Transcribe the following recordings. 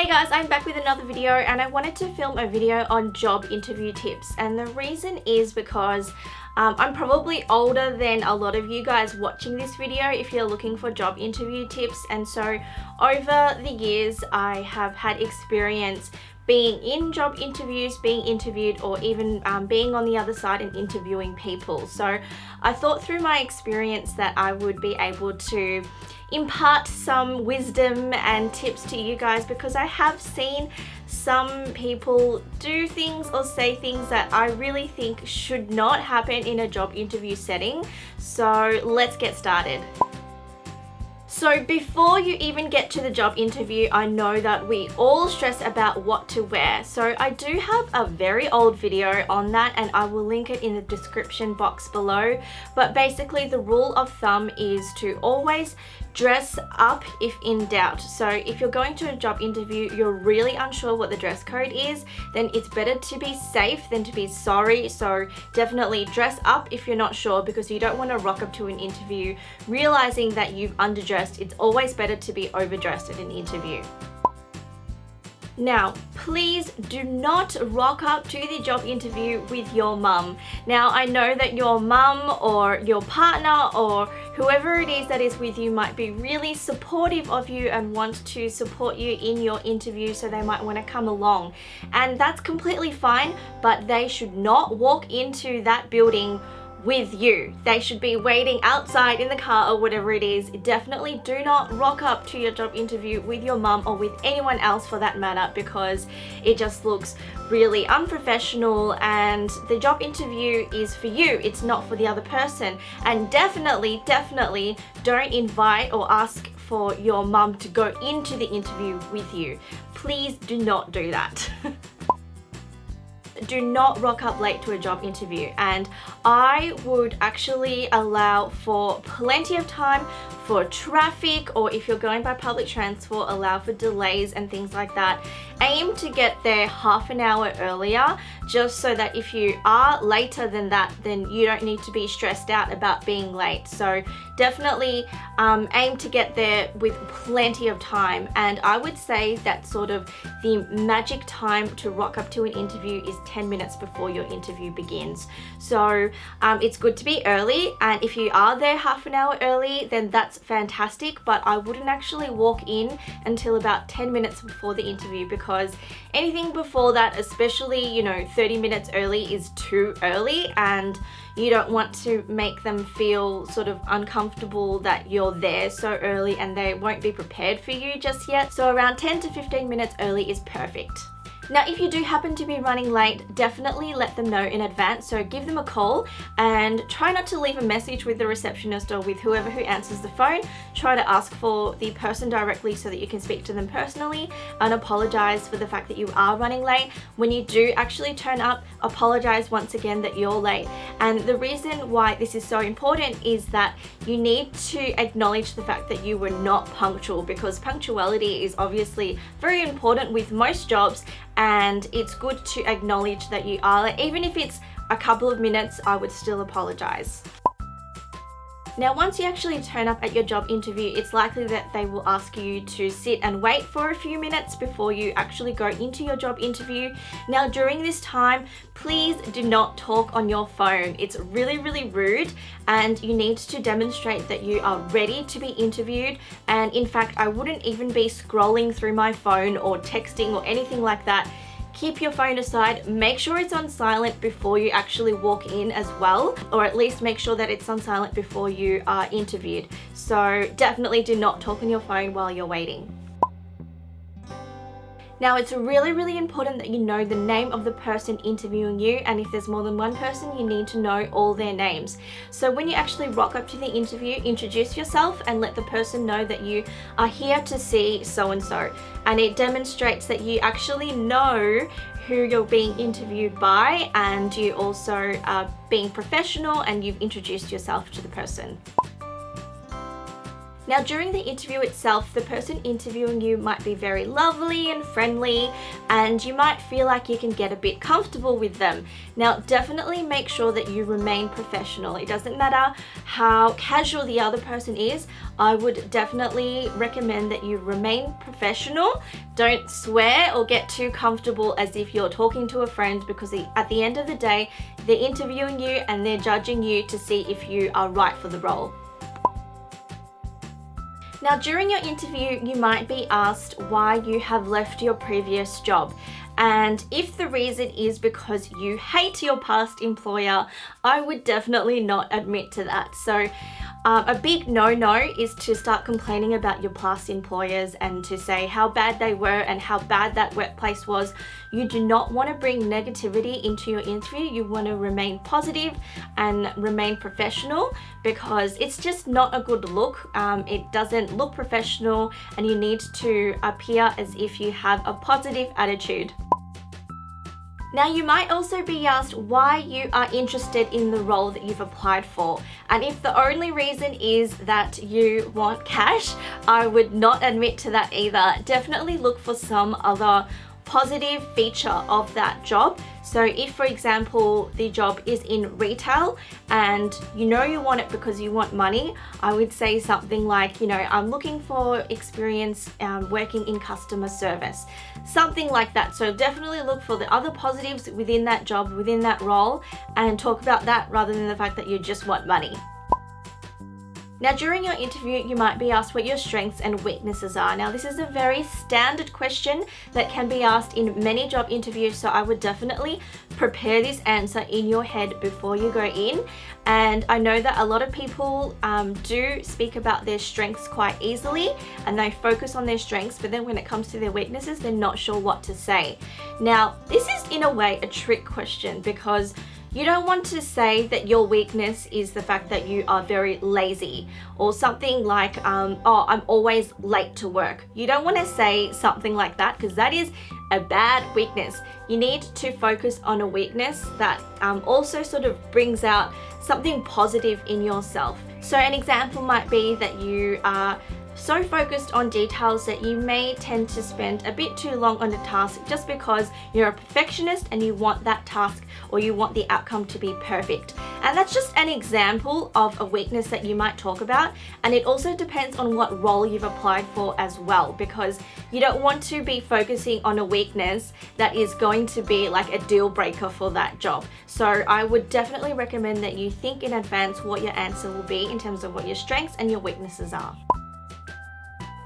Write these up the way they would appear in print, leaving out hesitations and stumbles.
Hey guys, I'm back with another video and I wanted to film a video on job interview tips, and the reason is because I'm probably older than a lot of you guys watching this video if you're looking for job interview tips, and so over the years I have had experience being in job interviews, being interviewed, or even being on the other side and interviewing people. So I thought through my experience that I would be able to impart some wisdom and tips to you guys, because I have seen some people do things or say things that I really think should not happen in a job interview setting. So let's get started. So before you even get to the job interview, I know that we all stress about what to wear. So I do have a very old video on that and I will link it in the description box below. But basically the rule of thumb is to always dress up if in doubt. So if you're going to a job interview, you're really unsure what the dress code is, then it's better to be safe than to be sorry. So definitely dress up if you're not sure, because you don't want to rock up to an interview realizing that you've underdressed. It's always better to be overdressed at an interview. Now, please do not rock up to the job interview with your mum. Now, I know that your mum or your partner or whoever it is that is with you might be really supportive of you and want to support you in your interview, so they might want to come along. And that's completely fine, but they should not walk into that building with you. They should be waiting outside in the car or whatever it is. Definitely do not rock up to your job interview with your mum or with anyone else for that matter, because it just looks really unprofessional, and the job interview is for you, it's not for the other person. And definitely don't invite or ask for your mum to go into the interview with you. Please do not do that. Do not rock up late to a job interview, and I would actually allow for plenty of time for traffic, or if you're going by public transport, allow for delays and things like that. Aim to get there half an hour earlier, just so that if you are later than that, then you don't need to be stressed out about being late. So definitely aim to get there with plenty of time, and I would say that sort of the magic time to rock up to an interview is 10 minutes before your interview begins. So it's good to be early, and if you are there half an hour early, then that's fantastic, but I wouldn't actually walk in until about 10 minutes before the interview, because anything before that, especially 30 minutes early, is too early, and you don't want to make them feel sort of uncomfortable that you're there so early and they won't be prepared for you just yet. So around 10 to 15 minutes early is perfect. Now, if you do happen to be running late, definitely let them know in advance. So give them a call and try not to leave a message with the receptionist or with whoever who answers the phone. Try to ask for the person directly so that you can speak to them personally and apologize for the fact that you are running late. When you do actually turn up, apologize once again that you're late. And the reason why this is so important is that you need to acknowledge the fact that you were not punctual, because punctuality is obviously very important with most jobs. And it's good to acknowledge that you are late. Even if it's a couple of minutes, I would still apologize. Now, once you actually turn up at your job interview, it's likely that they will ask you to sit and wait for a few minutes before you actually go into your job interview. Now, during this time, please do not talk on your phone. It's really rude, and you need to demonstrate that you are ready to be interviewed. And in fact, I wouldn't even be scrolling through my phone or texting or anything like that. Keep your phone aside, make sure it's on silent before you actually walk in as well, or at least make sure that it's on silent before you are interviewed. So definitely do not talk on your phone while you're waiting. Now, it's really important that you know the name of the person interviewing you, and if there's more than one person, you need to know all their names. So when you actually rock up to the interview, introduce yourself and let the person know that you are here to see so-and-so. And it demonstrates that you actually know who you're being interviewed by, and you also are being professional and you've introduced yourself to the person. Now, during the interview itself, the person interviewing you might be very lovely and friendly, and you might feel like you can get a bit comfortable with them. Now, definitely make sure that you remain professional. It doesn't matter how casual the other person is. I would definitely recommend that you remain professional. Don't swear or get too comfortable as if you're talking to a friend, because at the end of the day, they're interviewing you and they're judging you to see if you are right for the role. Now, during your interview, you might be asked why you have left your previous job. And if the reason is because you hate your past employer, I would definitely not admit to that. So a big no-no is to start complaining about your past employers and to say how bad they were and how bad that workplace was. You do not want to bring negativity into your interview. You want to remain positive and remain professional, because it's just not a good look. It doesn't look professional, and you need to appear as if you have a positive attitude. Now, you might also be asked why you are interested in the role that you've applied for. And if the only reason is that you want cash, I would not admit to that either. Definitely look for some other positive feature of that job. So if, for example, the job is in retail and you know you want it because you want money, I would say something like, I'm looking for experience working in customer service, something like that. So definitely look for the other positives within that job, within that role, and talk about that rather than the fact that you just want money. Now, during your interview, you might be asked what your strengths and weaknesses are. Now, this is a very standard question that can be asked in many job interviews, so I would definitely prepare this answer in your head before you go in. And I know that a lot of people do speak about their strengths quite easily, and they focus on their strengths, but then when it comes to their weaknesses, they're not sure what to say. Now, this is in a way a trick question, because you don't want to say that your weakness is the fact that you are very lazy, or something like, oh, I'm always late to work. You don't want to say something like that, because that is a bad weakness. You need to focus on a weakness that also sort of brings out something positive in yourself. So an example might be that you are so focused on details that you may tend to spend a bit too long on a task just because you're a perfectionist and you want that task or you want the outcome to be perfect. And that's just an example of a weakness that you might talk about. And it also depends on what role you've applied for as well, because you don't want to be focusing on a weakness that is going to be like a deal breaker for that job. So I would definitely recommend that you think in advance what your answer will be in terms of what your strengths and your weaknesses are.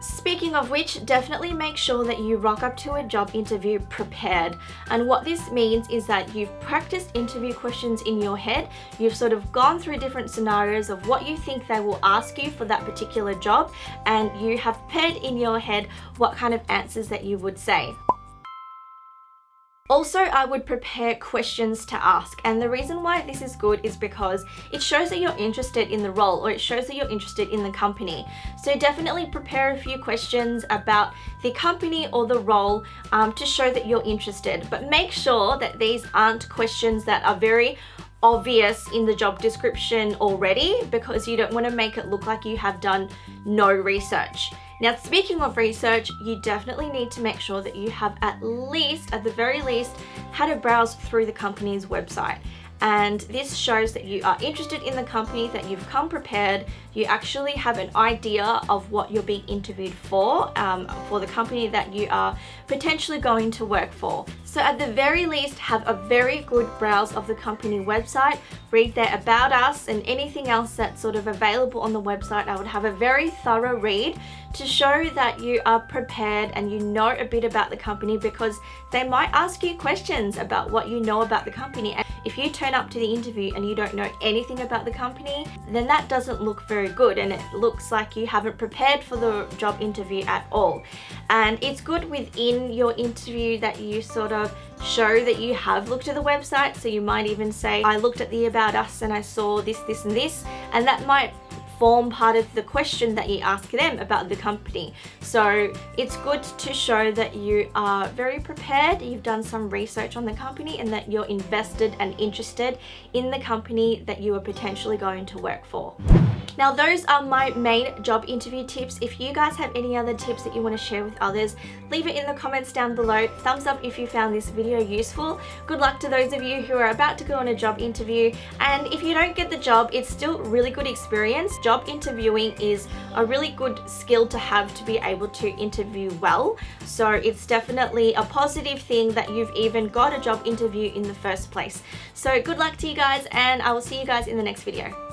Speaking of which, definitely make sure that you rock up to a job interview prepared. And what this means is that you've practiced interview questions in your head. You've sort of gone through different scenarios of what you think they will ask you for that particular job, and you have prepared in your head what kind of answers that you would say. Also, I would prepare questions to ask, and the reason why this is good is because it shows that you're interested in the role, or it shows that you're interested in the company. So definitely prepare a few questions about the company or the role to show that you're interested. But make sure that these aren't questions that are very obvious in the job description already, because you don't want to make it look like you have done no research. Now, speaking of research, you definitely need to make sure that you have at the very least, had a browse through the company's website. And this shows that you are interested in the company, that you've come prepared, you actually have an idea of what you're being interviewed for the company that you are potentially going to work for. So at the very least, have a very good browse of the company website, read their About Us and anything else that's sort of available on the website. I would have a very thorough read to show that you are prepared and you know a bit about the company, because they might ask you questions about what you know about the company. And if you turn up to the interview and you don't know anything about the company, then that doesn't look very good, and it looks like you haven't prepared for the job interview at all. And it's good within your interview that you sort of show that you have looked at the website. So you might even say, I looked at the About Us and I saw this, this, and this, and that might form part of the question that you ask them about the company. So it's good to show that you are very prepared, you've done some research on the company, and that you're invested and interested in the company that you are potentially going to work for. Now those are my main job interview tips. If you guys have any other tips that you want to share with others, leave it in the comments down below. Thumbs up if you found this video useful. Good luck to those of you who are about to go on a job interview, and if you don't get the job, it's still really good experience. Job interviewing is a really good skill to have to be able to interview well, so it's definitely a positive thing that you've even got a job interview in the first place. So good luck to you guys, and I will see you guys in the next video.